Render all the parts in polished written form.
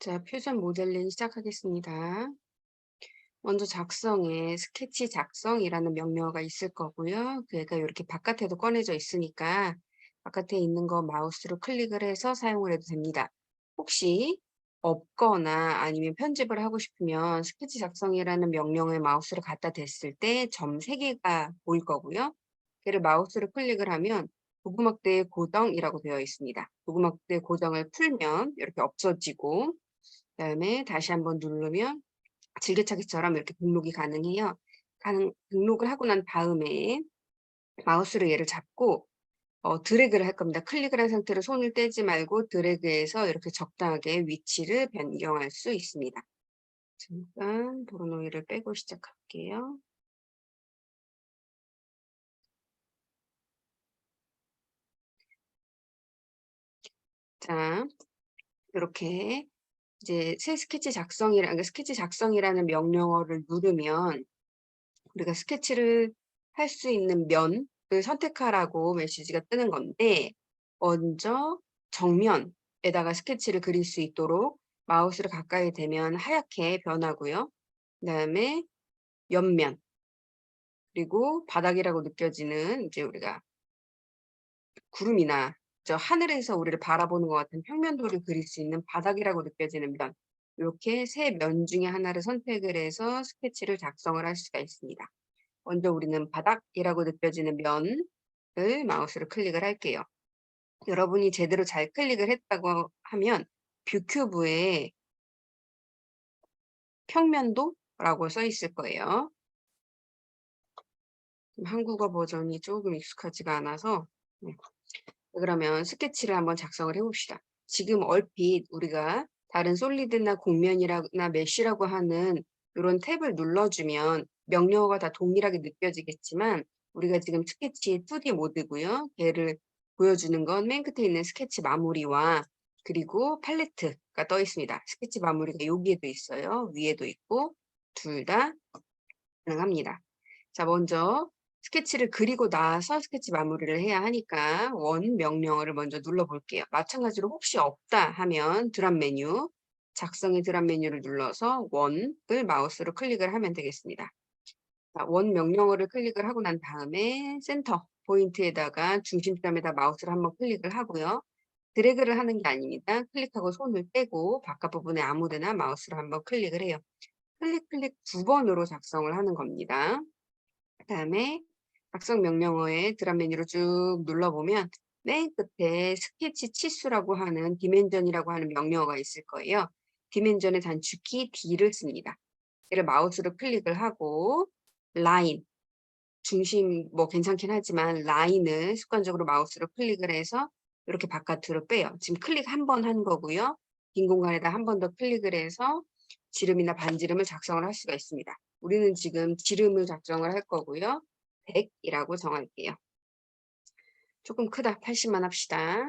자, 퓨전 모델링 시작하겠습니다. 먼저 작성에 스케치 작성이라는 명령어가 있을 거고요. 얘가 이렇게 바깥에도 꺼내져 있으니까 바깥에 있는 거 마우스로 클릭을 해서 사용을 해도 됩니다. 혹시 없거나 아니면 편집을 하고 싶으면 스케치 작성이라는 명령어에 마우스를 갖다 댔을 때 점 3개가 보일 거고요. 걔를 마우스로 클릭을 하면 도구막대의 고정이라고 되어 있습니다. 도구막대 고정을 풀면 이렇게 없어지고 그다음에 다시 한번 누르면 즐겨찾기처럼 이렇게 등록이 가능해요. 등록을 하고 난 다음에 마우스로 얘를 잡고 드래그를 할 겁니다. 클릭을 한 상태로 손을 떼지 말고 드래그해서 이렇게 적당하게 위치를 변경할 수 있습니다. 잠깐 도로노이를 빼고 시작할게요. 자, 이렇게 이제 새 스케치 작성이라는 명령어를 누르면 우리가 스케치를 할 수 있는 면을 선택하라고 메시지가 뜨는 건데 먼저 정면에다가 스케치를 그릴 수 있도록 마우스를 가까이 대면 하얗게 변하고요. 그다음에 옆면 그리고 바닥이라고 느껴지는 이제 우리가 구름이나 저 하늘에서 우리를 바라보는 것 같은 평면도를 그릴 수 있는 바닥이라고 느껴지는 면 이렇게 세 면 중에 하나를 선택을 해서 스케치를 작성을 할 수가 있습니다. 먼저 우리는 바닥이라고 느껴지는 면을 마우스로 클릭을 할게요. 여러분이 제대로 잘 클릭을 했다고 하면 뷰 큐브에 평면도라고 써 있을 거예요. 한국어 버전이 조금 익숙하지가 않아서 네. 그러면 스케치를 한번 작성을 해 봅시다. 지금 얼핏 우리가 다른 솔리드나 곡면이나 메쉬라고 하는 요런 탭을 눌러주면 명령어가 다 동일하게 느껴지겠지만 우리가 지금 스케치 2D 모드고요. 얘를 보여주는 건 맨 끝에 있는 스케치 마무리와 그리고 팔레트가 떠 있습니다. 스케치 마무리가 여기에도 있어요. 위에도 있고 둘 다 가능합니다. 자, 먼저 스케치를 그리고 나서 스케치 마무리를 해야 하니까 원 명령어를 먼저 눌러볼게요. 마찬가지로 혹시 없다 하면 드랍 메뉴, 작성의 드랍 메뉴를 눌러서 원을 마우스로 클릭을 하면 되겠습니다. 자, 원 명령어를 클릭을 하고 난 다음에 센터 포인트에다가 중심점에다 마우스를 한번 클릭을 하고요. 드래그를 하는 게 아닙니다. 클릭하고 손을 떼고 바깥 부분에 아무 데나 마우스를 한번 클릭을 해요. 클릭 2번으로 작성을 하는 겁니다. 그다음에 작성 명령어에 드랍 메뉴로 쭉 눌러보면 맨 끝에 스케치 치수라고 하는 디멘전이라고 하는 명령어가 있을 거예요. 디멘전의 단축키 D를 씁니다. 얘를 마우스로 클릭을 하고 라인, 중심 뭐 괜찮긴 하지만 라인을 습관적으로 마우스로 클릭을 해서 이렇게 바깥으로 빼요. 지금 클릭 한 번 한 거고요. 빈 공간에다 한 번 더 클릭을 해서 지름이나 반지름을 작성을 할 수가 있습니다. 우리는 지금 지름을 작성을 할 거고요. 100이라고 정할게요. 조금 크다. 80만 합시다.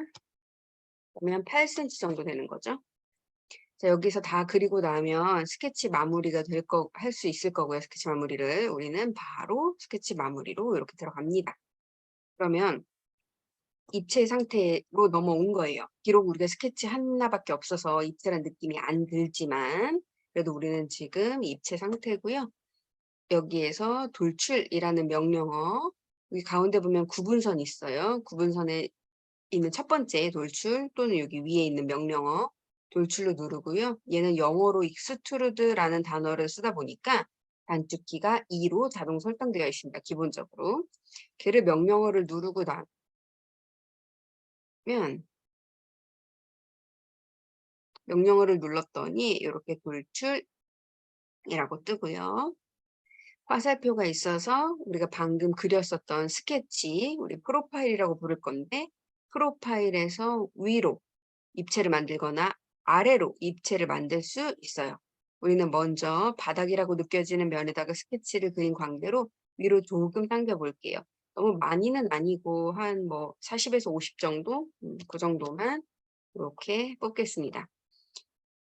그러면 8cm 정도 되는 거죠. 자, 여기서 다 그리고 나면 스케치 마무리가 할 수 있을 거고요. 스케치 마무리를. 우리는 바로 스케치 마무리로 이렇게 들어갑니다. 그러면 입체 상태로 넘어온 거예요. 비록 우리가 스케치 하나밖에 없어서 입체란 느낌이 안 들지만 그래도 우리는 지금 입체 상태고요. 여기에서 돌출이라는 명령어 여기 가운데 보면 구분선 있어요. 구분선에 있는 첫 번째 돌출 또는 여기 위에 있는 명령어 돌출로 누르고요. 얘는 영어로 익스트루드라는 단어를 쓰다 보니까 단축키가 2로 자동 설정되어 있습니다. 기본적으로. 걔를 명령어를 누르고 나면 명령어를 눌렀더니 이렇게 돌출이라고 뜨고요. 화살표가 있어서 우리가 방금 그렸었던 스케치, 우리 프로파일이라고 부를 건데 프로파일에서 위로 입체를 만들거나 아래로 입체를 만들 수 있어요. 우리는 먼저 바닥이라고 느껴지는 면에다가 스케치를 그린 광대로 위로 조금 당겨 볼게요. 너무 많이는 아니고 한 뭐 40에서 50 정도? 그 정도만 이렇게 뽑겠습니다.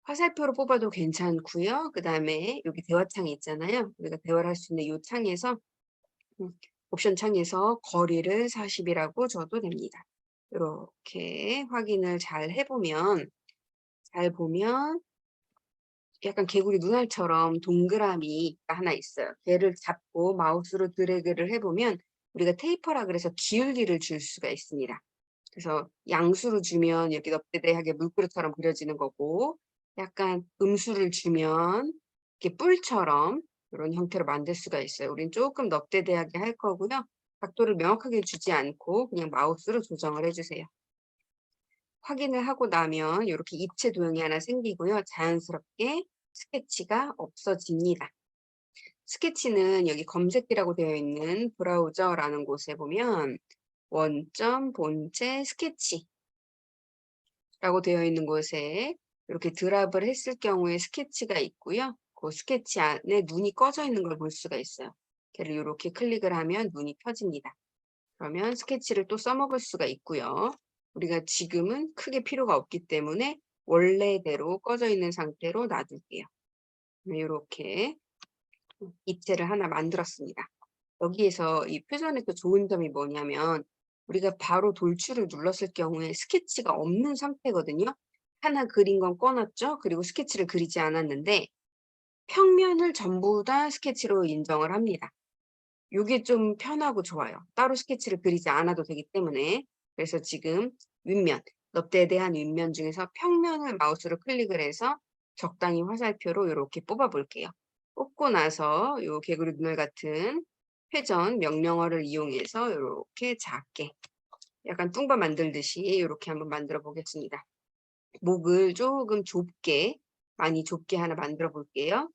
화살표로 뽑아도 괜찮고요. 그다음에 여기 대화창이 있잖아요. 우리가 대화를 할 수 있는 이 창에서 옵션 창에서 거리를 40이라고 줘도 됩니다. 이렇게 확인을 잘 보면 약간 개구리 눈알처럼 동그라미가 하나 있어요. 걔를 잡고 마우스로 드래그를 해보면 우리가 테이퍼라 그래서 기울기를 줄 수가 있습니다. 그래서 양수로 주면 이렇게 넙대대하게 물그릇처럼 그려지는 거고, 약간 음수를 주면 이렇게 뿔처럼 이런 형태로 만들 수가 있어요. 우린 조금 넙대대하게 할 거고요. 각도를 명확하게 주지 않고 그냥 마우스로 조정을 해주세요. 확인을 하고 나면 이렇게 입체 도형이 하나 생기고요. 자연스럽게 스케치가 없어집니다. 스케치는 여기 검색기라고 되어 있는 브라우저라는 곳에 보면 원점 본체 스케치라고 되어 있는 곳에 이렇게 드랍을 했을 경우에 스케치가 있고요. 그 스케치 안에 눈이 꺼져 있는 걸 볼 수가 있어요. 걔를 이렇게 클릭을 하면 눈이 켜집니다. 그러면 스케치를 또 써먹을 수가 있고요. 우리가 지금은 크게 필요가 없기 때문에 원래대로 꺼져 있는 상태로 놔둘게요. 이렇게 입체를 하나 만들었습니다. 여기에서 이 표전의 또 좋은 점이 뭐냐면 우리가 바로 돌출을 눌렀을 경우에 스케치가 없는 상태거든요. 하나 그린 건 꺼놨죠. 그리고 스케치를 그리지 않았는데 평면을 전부 다 스케치로 인정을 합니다. 이게 좀 편하고 좋아요. 따로 스케치를 그리지 않아도 되기 때문에. 그래서 지금 윗면, 넙대대한 윗면 중에서 평면을 마우스로 클릭을 해서 적당히 화살표로 이렇게 뽑아 볼게요. 뽑고 나서 요 개구리 눈알 같은 회전 명령어를 이용해서 이렇게 작게 약간 뚱바 만들듯이 이렇게 한번 만들어 보겠습니다. 목을 조금 좁게, 많이 좁게 하나 만들어 볼게요.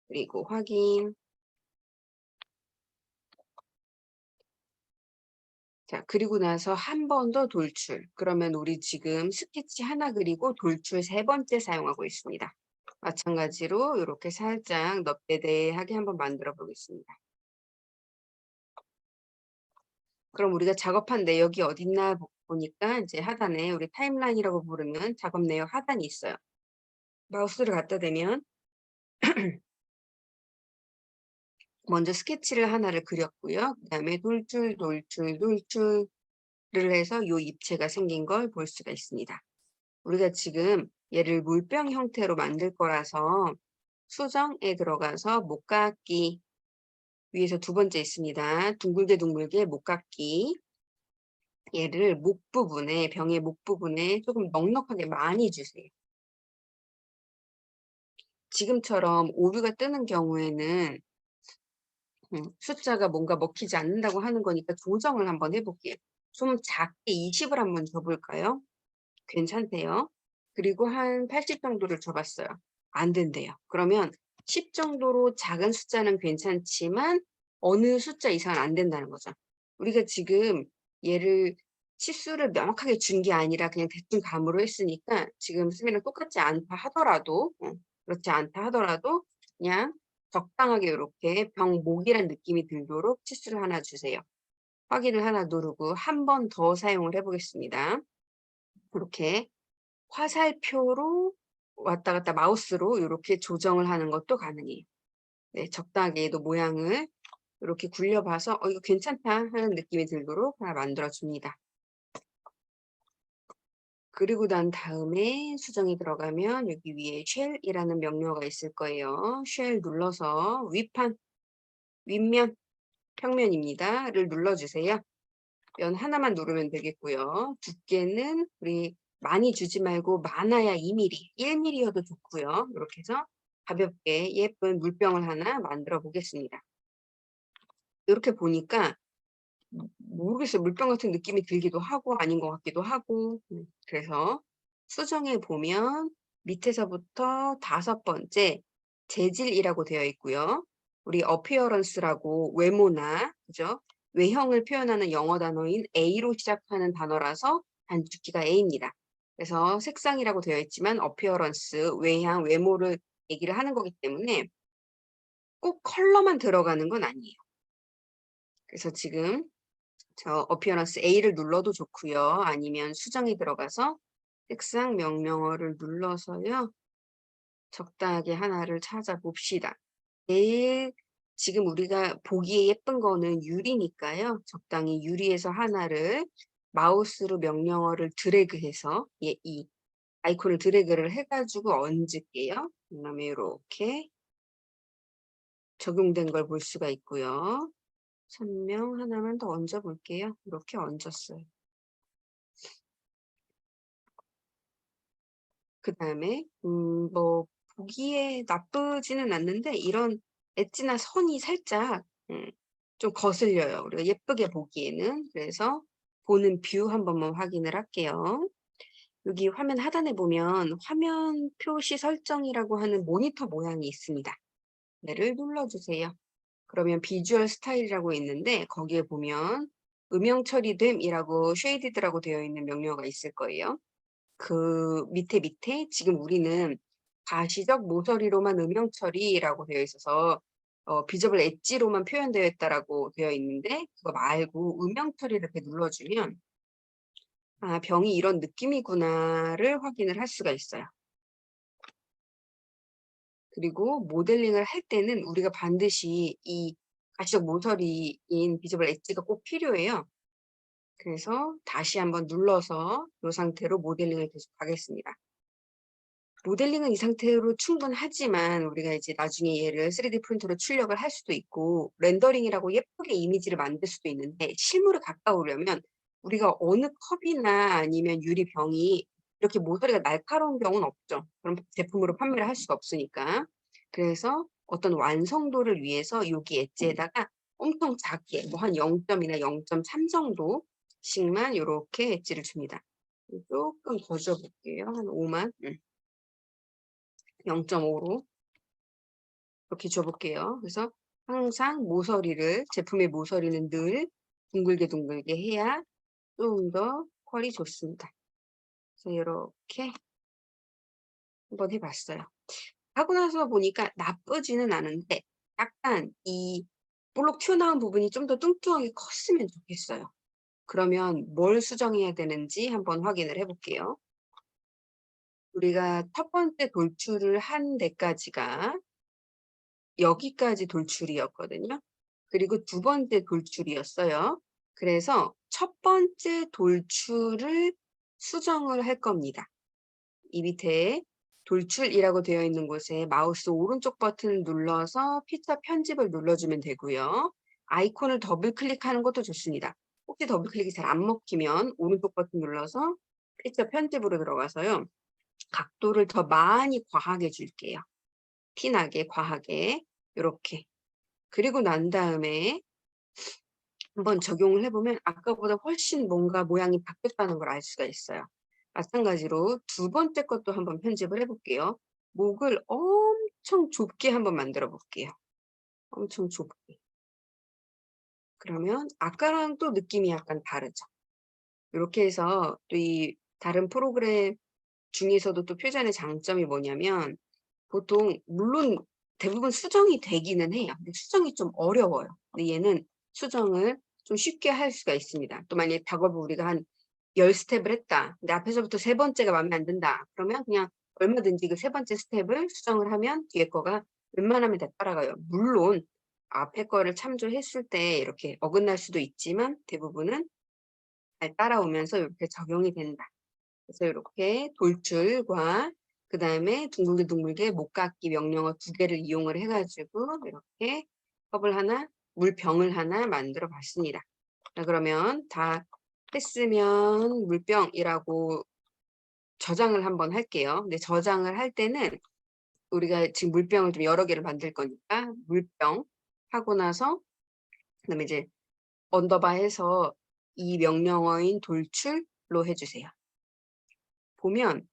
그리고 확인. 자, 그리고 나서 한 번 더 돌출. 그러면 우리 지금 스케치 하나 그리고 돌출 3번째 사용하고 있습니다. 마찬가지로 이렇게 살짝 넙대대하게 한번 만들어 보겠습니다. 그럼 우리가 작업한 내역이 어딨나 보니까 이제 하단에 우리 타임라인이라고 부르는 작업 내역 하단이 있어요. 마우스를 갖다 대면 먼저 스케치를 하나를 그렸고요. 그다음에 돌출, 돌출, 돌출을 해서 이 입체가 생긴 걸 볼 수가 있습니다. 우리가 지금 얘를 물병 형태로 만들 거라서 수정에 들어가서 목깎기 위에서 2번째 있습니다. 둥글게 둥글게 목깎기 얘를 목 부분에 병의 목 부분에 조금 넉넉하게 많이 주세요. 지금처럼 오류가 뜨는 경우에는 숫자가 뭔가 먹히지 않는다고 하는 거니까 조정을 한번 해볼게요. 좀 작게 20을 한번 줘볼까요? 괜찮대요. 그리고 한 80 정도를 줘봤어요. 안 된대요. 그러면 10 정도로 작은 숫자는 괜찮지만 어느 숫자 이상은 안 된다는 거죠. 우리가 지금 얘를 치수를 명확하게 준 게 아니라 그냥 대충 감으로 했으니까 지금 수미랑 똑같지 않다 하더라도 그렇지 않다 하더라도 그냥 적당하게 이렇게 병목이란 느낌이 들도록 치수를 하나 주세요. 확인을 하나 누르고 한 번 더 사용을 해보겠습니다. 이렇게 화살표로 왔다 갔다 마우스로 이렇게 조정을 하는 것도 가능해요. 네, 적당하게 얘도 모양을 이렇게 굴려봐서 이거 괜찮다 하는 느낌이 들도록 하나 만들어줍니다. 그리고 난 다음에 수정이 들어가면 여기 위에 쉘이라는 명령어가 있을 거예요. 쉘 눌러서 위판, 윗면, 평면입니다.를 눌러주세요. 면 하나만 누르면 되겠고요. 두께는 우리 많이 주지 말고 많아야 2mm, 1mm여도 좋고요. 이렇게 해서 가볍게 예쁜 물병을 하나 만들어 보겠습니다. 이렇게 보니까 모르겠어요. 물병 같은 느낌이 들기도 하고 아닌 것 같기도 하고 그래서 수정해 보면 밑에서부터 5번째 재질이라고 되어 있고요. 우리 appearance라고 외모나 그죠? 외형을 표현하는 영어 단어인 A로 시작하는 단어라서 단축키가 A입니다. 그래서 색상이라고 되어 있지만 appearance, 외향, 외모를 얘기를 하는 거기 때문에 꼭 컬러만 들어가는 건 아니에요. 그래서 지금 저 appearance A를 눌러도 좋고요. 아니면 수정이 들어가서 색상 명령어를 눌러서요. 적당하게 하나를 찾아봅시다. 제일 지금 우리가 보기에 예쁜 거는 유리니까요. 적당히 유리에서 하나를 마우스로 명령어를 드래그해서 이 아이콘을 드래그를 해가지고 얹을게요. 그다음에 이렇게 적용된 걸 볼 수가 있고요. 선명 하나만 더 얹어 볼게요. 이렇게 얹었어요. 그다음에 뭐 보기에 나쁘지는 않는데 이런 엣지나 선이 살짝 좀 거슬려요. 우리가 예쁘게 보기에는. 그래서 보는 뷰 한 번만 확인을 할게요. 여기 화면 하단에 보면 화면 표시 설정이라고 하는 모니터 모양이 있습니다. 얘를 눌러주세요. 그러면 비주얼 스타일이라고 있는데 거기에 보면 음영 처리됨이라고 쉐이디드라고 되어 있는 명령어가 있을 거예요. 그 밑에 지금 우리는 가시적 모서리로만 음영 처리라고 되어 있어서 비저블 엣지로만 표현되어 있다라고 되어 있는데 그거 말고 음영 처리를 이렇게 눌러주면 아, 병이 이런 느낌이구나를 확인을 할 수가 있어요. 그리고 모델링을 할 때는 우리가 반드시 이 가시적 모서리인 비저블 엣지가 꼭 필요해요. 그래서 다시 한번 눌러서 이 상태로 모델링을 계속 하겠습니다. 모델링은 이 상태로 충분하지만 우리가 이제 나중에 얘를 3D 프린터로 출력을 할 수도 있고 렌더링이라고 예쁘게 이미지를 만들 수도 있는데 실물에 가까우려면 우리가 어느 컵이나 아니면 유리병이 이렇게 모서리가 날카로운 병은 없죠. 그럼 제품으로 판매를 할 수가 없으니까. 그래서 어떤 완성도를 위해서 여기 엣지에다가 엄청 작게 뭐 한 0점이나 0.3 정도씩만 이렇게 엣지를 줍니다. 조금 더 줘볼게요. 한 5만. 0.5로 이렇게 줘볼게요. 그래서 항상 모서리를 제품의 모서리는 늘 둥글게 해야 좀 더 퀄이 좋습니다. 그래서 이렇게 한번 해봤어요. 하고 나서 보니까 나쁘지는 않은데 약간 이 볼록 튀어나온 부분이 좀 더 뚱뚱하게 컸으면 좋겠어요. 그러면 뭘 수정해야 되는지 한번 확인을 해볼게요. 우리가 첫 번째 돌출을 한 데까지가 여기까지 돌출이었거든요. 그리고 두 번째 돌출이었어요. 그래서 첫 번째 돌출을 수정을 할 겁니다. 이 밑에 돌출이라고 되어 있는 곳에 마우스 오른쪽 버튼을 눌러서 피처 편집을 눌러주면 되고요. 아이콘을 더블 클릭하는 것도 좋습니다. 혹시 더블 클릭이 잘 안 먹히면 오른쪽 버튼 눌러서 피처 편집으로 들어가서요. 각도를 더 많이 과하게 줄게요. 티나게 과하게 이렇게. 그리고 난 다음에 한번 적용을 해보면 아까보다 훨씬 뭔가 모양이 바뀌었다는 걸 알 수가 있어요. 마찬가지로 두 번째 것도 한번 편집을 해볼게요. 목을 엄청 좁게 한번 만들어 볼게요. 엄청 좁게. 그러면 아까랑 또 느낌이 약간 다르죠. 이렇게 해서 또 이 다른 프로그램 중에서도 또 표준의 장점이 뭐냐면 보통 물론 대부분 수정이 되기는 해요. 근데 수정이 좀 어려워요. 근데 얘는 수정을 좀 쉽게 할 수가 있습니다. 또 만약에 작업을 우리가 한 10스텝을 했다. 근데 앞에서부터 세 번째가 마음에 안 든다. 그러면 그냥 얼마든지 그 세 번째 스텝을 수정을 하면 뒤에 거가 웬만하면 다 따라가요. 물론 앞에 거를 참조했을 때 이렇게 어긋날 수도 있지만 대부분은 잘 따라오면서 이렇게 적용이 된다. 그래서 이렇게 돌출과 그다음에 둥글게 목깎기 명령어 두 개를 이용을 해가지고 이렇게 컵을 하나, 물병을 하나 만들어 봤습니다. 자, 그러면 다 했으면 물병이라고 저장을 한번 할게요. 근데 저장을 할 때는 우리가 지금 물병을 좀 여러 개를 만들 거니까 물병 하고 나서 그다음에 이제 언더바 해서 이 명령어인 돌출로 해주세요. 보면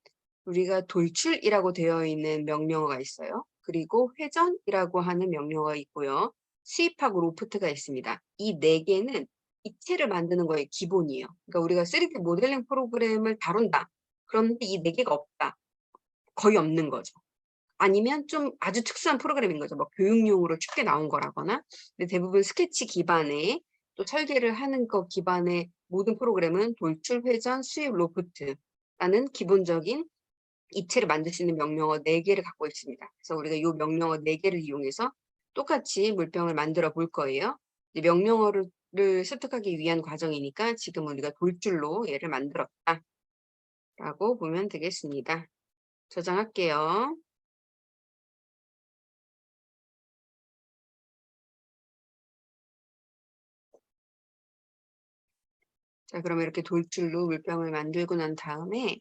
우리가 돌출이라고 되어 있는 명령어가 있어요. 그리고 회전이라고 하는 명령어가 있고요. 스윕하고 로프트가 있습니다. 이 네 개는 입체를 만드는 거의 기본이에요. 그러니까 우리가 3D 모델링 프로그램을 다룬다. 그런데 이 네 개가 없다. 거의 없는 거죠. 아니면 좀 아주 특수한 프로그램인 거죠. 뭐 교육용으로 쉽게 나온 거라거나. 근데 대부분 스케치 기반의 또 설계를 하는 것 기반의 모든 프로그램은 돌출, 회전, 스윕, 로프트라는 기본적인 입체를 만들 수 있는 명령어 4개를 갖고 있습니다. 그래서 우리가 이 명령어 4개를 이용해서 똑같이 물병을 만들어 볼 거예요. 명령어를 습득하기 위한 과정이니까 지금 우리가 돌줄로 얘를 만들었다. 라고 보면 되겠습니다. 저장할게요. 자, 그러면 이렇게 돌출로 물병을 만들고 난 다음에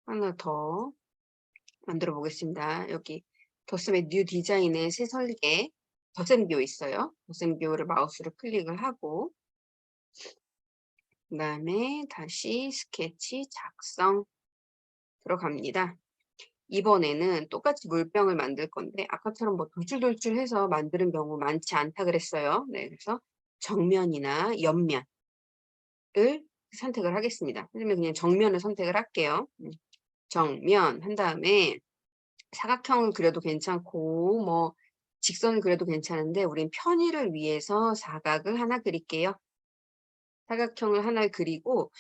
하나 더 만들어 보겠습니다. 여기 덧셈의 뉴 디자인의 새 설계 덧셈뷰 있어요. 덧셈뷰를 마우스로 클릭을 하고 그다음에 다시 스케치 작성 들어갑니다. 이번에는 똑같이 물병을 만들 건데 아까처럼 뭐 돌출돌출해서 만드는 경우 많지 않다 그랬어요. 네, 그래서 정면이나 옆면을 선택을 하겠습니다. 그러면 그냥 정면을 선택을 할게요. 정면 한 다음에 사각형을 그려도 괜찮고 뭐 직선을 그려도 괜찮은데 우린 편의를 위해서 사각을 하나 그릴게요. 사각형을 하나 그리고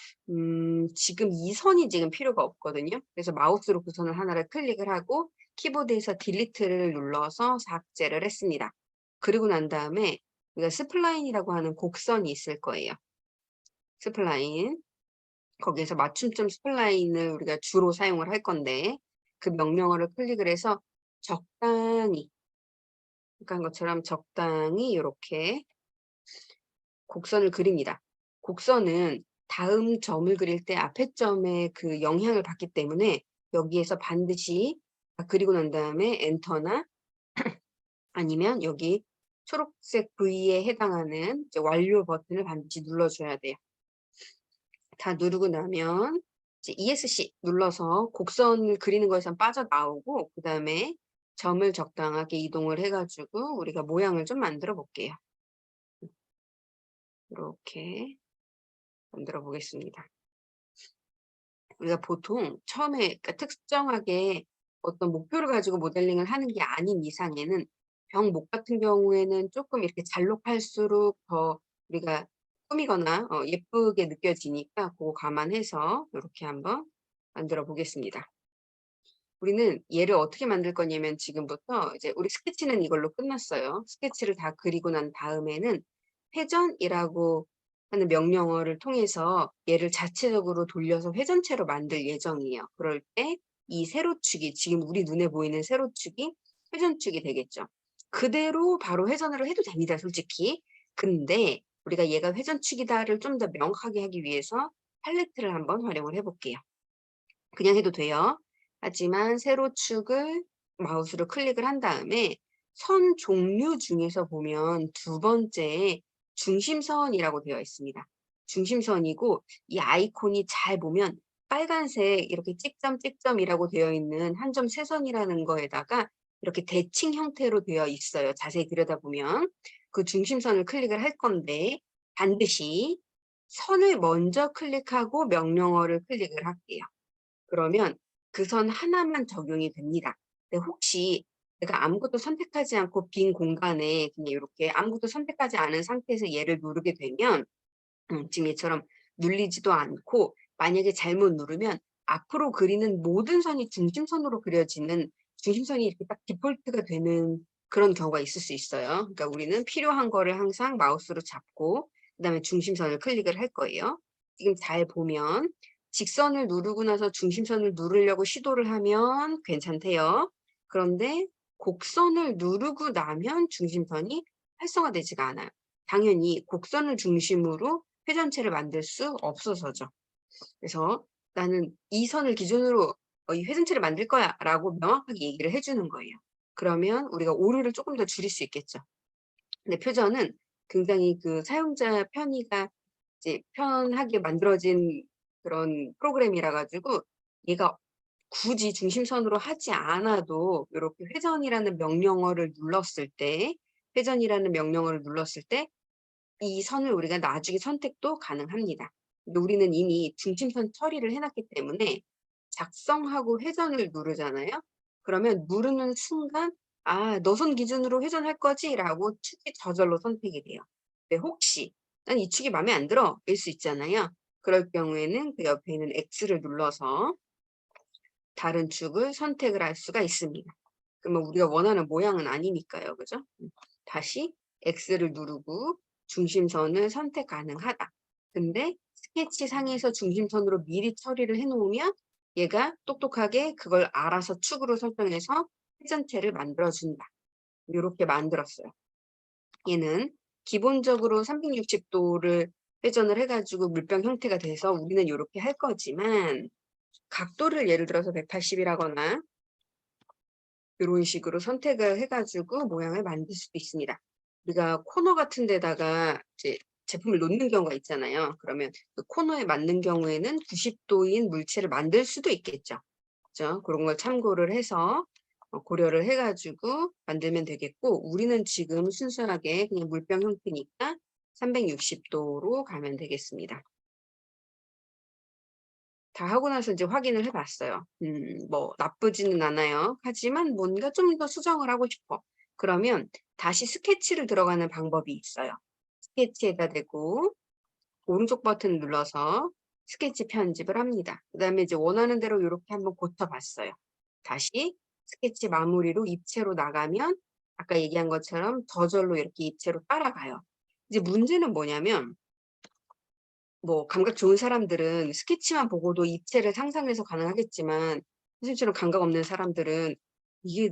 지금 이 선이 지금 필요가 없거든요. 그래서 마우스로 그 선을 하나를 클릭을 하고 키보드에서 딜리트를 눌러서 삭제를 했습니다. 그리고 난 다음에 우리가 스플라인이라고 하는 곡선이 있을 거예요. 스플라인. 거기에서 맞춤점 스플라인을 우리가 주로 사용을 할 건데 그 명령어를 클릭을 해서 적당히 아까 한 것처럼 적당히 이렇게 곡선을 그립니다. 곡선은 다음 점을 그릴 때 앞에 점에 그 영향을 받기 때문에 여기에서 반드시 그리고 난 다음에 엔터나 아니면 여기 초록색 V에 해당하는 이제 완료 버튼을 반드시 눌러줘야 돼요. 다 누르고 나면 이제 ESC 눌러서 곡선을 그리는 거에서 빠져나오고 그 다음에 점을 적당하게 이동을 해가지고 우리가 모양을 좀 만들어 볼게요. 이렇게 만들어 보겠습니다. 우리가 보통 처음에 그러니까 특정하게 어떤 목표를 가지고 모델링을 하는 게 아닌 이상에는 병목 같은 경우에는 조금 이렇게 잘록할수록 더 우리가 꾸미거나 예쁘게 느껴지니까 그거 감안해서 이렇게 한번 만들어 보겠습니다. 우리는 얘를 어떻게 만들 거냐면 지금부터 이제 우리 스케치는 이걸로 끝났어요. 스케치를 다 그리고 난 다음에는 회전이라고 하는 명령어를 통해서 얘를 자체적으로 돌려서 회전체로 만들 예정이에요. 그럴 때 이 세로축이 지금 우리 눈에 보이는 세로축이 회전축이 되겠죠. 그대로 바로 회전을 해도 됩니다, 솔직히. 근데 우리가 얘가 회전축이다를 좀 더 명확하게 하기 위해서 팔레트를 한번 활용을 해볼게요. 그냥 해도 돼요. 하지만 세로축을 마우스로 클릭을 한 다음에 선 종류 중에서 보면 두 번째에 중심선이라고 되어 있습니다. 중심선이고 이 아이콘이 잘 보면 빨간색 이렇게 찍점 찍점이라고 되어 있는 한 점 세선이라는 거에다가 이렇게 대칭 형태로 되어 있어요. 자세히 들여다보면 그 중심선을 클릭을 할 건데 반드시 선을 먼저 클릭하고 명령어를 클릭을 할게요. 그러면 그 선 하나만 적용이 됩니다. 근데 혹시 내가 아무것도 선택하지 않고 빈 공간에 그냥 이렇게 아무것도 선택하지 않은 상태에서 얘를 누르게 되면 지금 얘처럼 눌리지도 않고 만약에 잘못 누르면 앞으로 그리는 모든 선이 중심선으로 그려지는 중심선이 이렇게 딱 디폴트가 되는 그런 경우가 있을 수 있어요. 그러니까 우리는 필요한 거를 항상 마우스로 잡고 그다음에 중심선을 클릭을 할 거예요. 지금 잘 보면 직선을 누르고 나서 중심선을 누르려고 시도를 하면 괜찮대요. 그런데 곡선을 누르고 나면 중심선이 활성화되지가 않아요. 당연히 곡선을 중심으로 회전체를 만들 수 없어서죠. 그래서 나는 이 선을 기준으로 이 회전체를 만들 거야 라고 명확하게 얘기를 해주는 거예요. 그러면 우리가 오류를 조금 더 줄일 수 있겠죠. 근데 표전은 굉장히 그 사용자 편의가 이제 편하게 만들어진 그런 프로그램이라 가지고 얘가 굳이 중심선으로 하지 않아도 이렇게 회전이라는 명령어를 눌렀을 때 회전이라는 명령어를 눌렀을 때 이 선을 우리가 나중에 선택도 가능합니다. 근데 우리는 이미 중심선 처리를 해놨기 때문에 작성하고 회전을 누르잖아요. 그러면 누르는 순간 아, 너선 기준으로 회전할 거지? 라고 축이 저절로 선택이 돼요. 근데 혹시 난 이 축이 마음에 안 들어 일 수 있잖아요. 그럴 경우에는 그 옆에 있는 X를 눌러서 다른 축을 선택을 할 수가 있습니다. 그러면 우리가 원하는 모양은 아니니까요. 그죠? 다시 X를 누르고 중심선을 선택 가능하다. 근데 스케치 상에서 중심선으로 미리 처리를 해 놓으면 얘가 똑똑하게 그걸 알아서 축으로 설정해서 회전체를 만들어 준다. 요렇게 만들었어요. 얘는 기본적으로 360도를 회전을 해 가지고 물병 형태가 돼서 우리는 요렇게 할 거지만 각도를 예를 들어서 180 이라거나 요런 식으로 선택을 해 가지고 모양을 만들 수도 있습니다. 우리가 코너 같은 데다가 이제 제품을 놓는 경우가 있잖아요. 그러면 그 코너에 맞는 경우에는 90 도인 물체를 만들 수도 있겠죠. 그죠? 그런 걸 참고를 해서 고려를 해 가지고 만들면 되겠고, 우리는 지금 순수하게 그냥 물병 형태니까 360 도로 가면 되겠습니다. 다 하고 나서 이제 확인을 해 봤어요. 뭐 나쁘지는 않아요. 하지만 뭔가 좀 더 수정을 하고 싶어. 그러면 다시 스케치를 들어가는 방법이 있어요. 스케치에다 대고 오른쪽 버튼 눌러서 스케치 편집을 합니다. 그다음에 이제 원하는 대로 요렇게 한번 고쳐 봤어요. 다시 스케치 마무리로 입체로 나가면 아까 얘기한 것처럼 저절로 이렇게 입체로 따라가요. 이제 문제는 뭐냐면 뭐 감각 좋은 사람들은 스케치만 보고도 입체를 상상해서 가능하겠지만 선생님처럼 감각 없는 사람들은 이게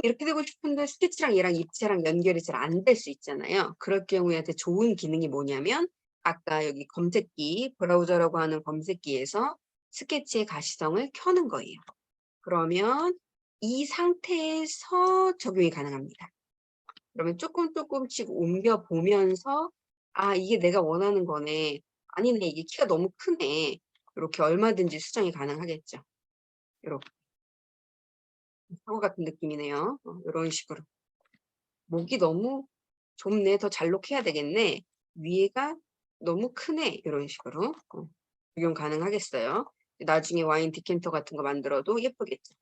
이렇게 되고 싶은데 스케치랑 얘랑 입체랑 연결이 잘 안 될 수 있잖아요. 그럴 경우에 더 좋은 기능이 뭐냐면 아까 여기 검색기, 브라우저라고 하는 검색기에서 스케치의 가시성을 켜는 거예요. 그러면 이 상태에서 적용이 가능합니다. 그러면 조금씩 옮겨 보면서 '아 이게 내가 원하는 거네. 아니네. 이게 키가 너무 크네.' 요렇게 얼마든지 수정이 가능하겠죠. 요렇게 사고 같은 느낌이네요. 요런 식으로. '목이 너무 좁네. 더 잘록해야 되겠네. 위에가 너무 크네.' 요런 식으로 적용 가능하겠어요. 나중에 와인 디캔터 같은 거 만들어도 예쁘겠죠.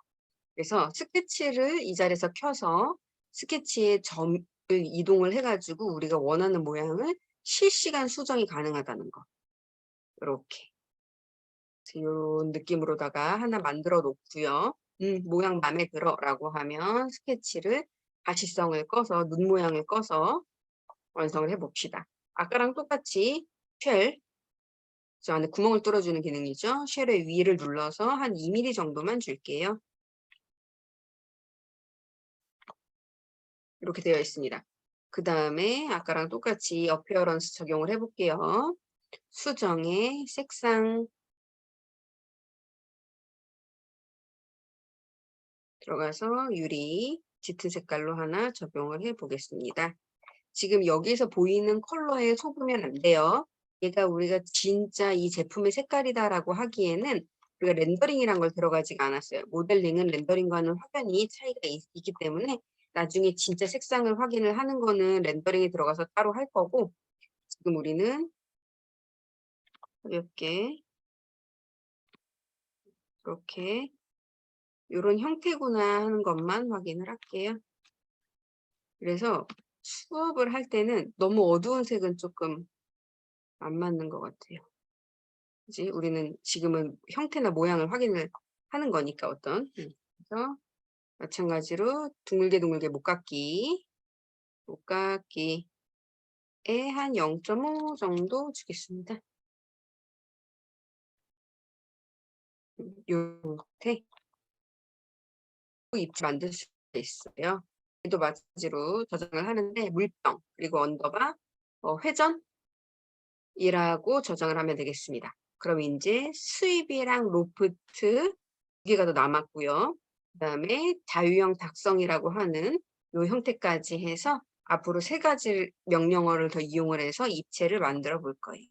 그래서 스케치를 이 자리에서 켜서 스케치의 점을 이동을 해 가지고 우리가 원하는 모양을 실시간 수정이 가능하다는 거. 요렇게. 요런 느낌으로다가 하나 만들어 놓고요. 모양 마음에 들어'라고 하면 스케치를 가시성을 꺼서 눈 모양을 꺼서 완성을 해 봅시다. 아까랑 똑같이 쉘, 저 안에 구멍을 뚫어 주는 기능이죠. 쉘의 위를 눌러서 한 2mm 정도만 줄게요. 이렇게 되어 있습니다. 그다음에 아까랑 똑같이 어피어런스 적용을 해 볼게요. 수정의 색상 들어가서 유리 짙은 색깔로 하나 적용을 해 보겠습니다. 지금 여기서 보이는 컬러에 속으면 안 돼요. 얘가 우리가 진짜 이 제품의 색깔이다라고 하기에는 우리가 렌더링이란 걸 들어가지가 않았어요. 모델링은 렌더링과는 확연히 차이가 있기 때문에 나중에 진짜 색상을 확인을 하는 거는 렌더링이 들어가서 따로 할 거고, 지금 우리는 가볍게 이렇게 요런 형태구나 하는 것만 확인을 할게요. 그래서 수업을 할 때는 너무 어두운 색은 조금 안 맞는 것 같아요. 그지? 우리는 지금은 형태나 모양을 확인을 하는 거니까 어떤. 그래서 마찬가지로 둥글게 목깎기에 한 0.5 정도 주겠습니다. 요 형태 입지 만들 수 있어요. 얘도 마찬가지로 저장을 하는데 물병 그리고 언더바 회전이라고 저장을 하면 되겠습니다. 그럼 인제 스윕이랑 로프트 2 개가 더 남았고요. 그다음에 자유형 작성이라고 하는 요 형태까지 해서 앞으로 3가지 명령어를 더 이용을 해서 입체를 만들어 볼 거예요.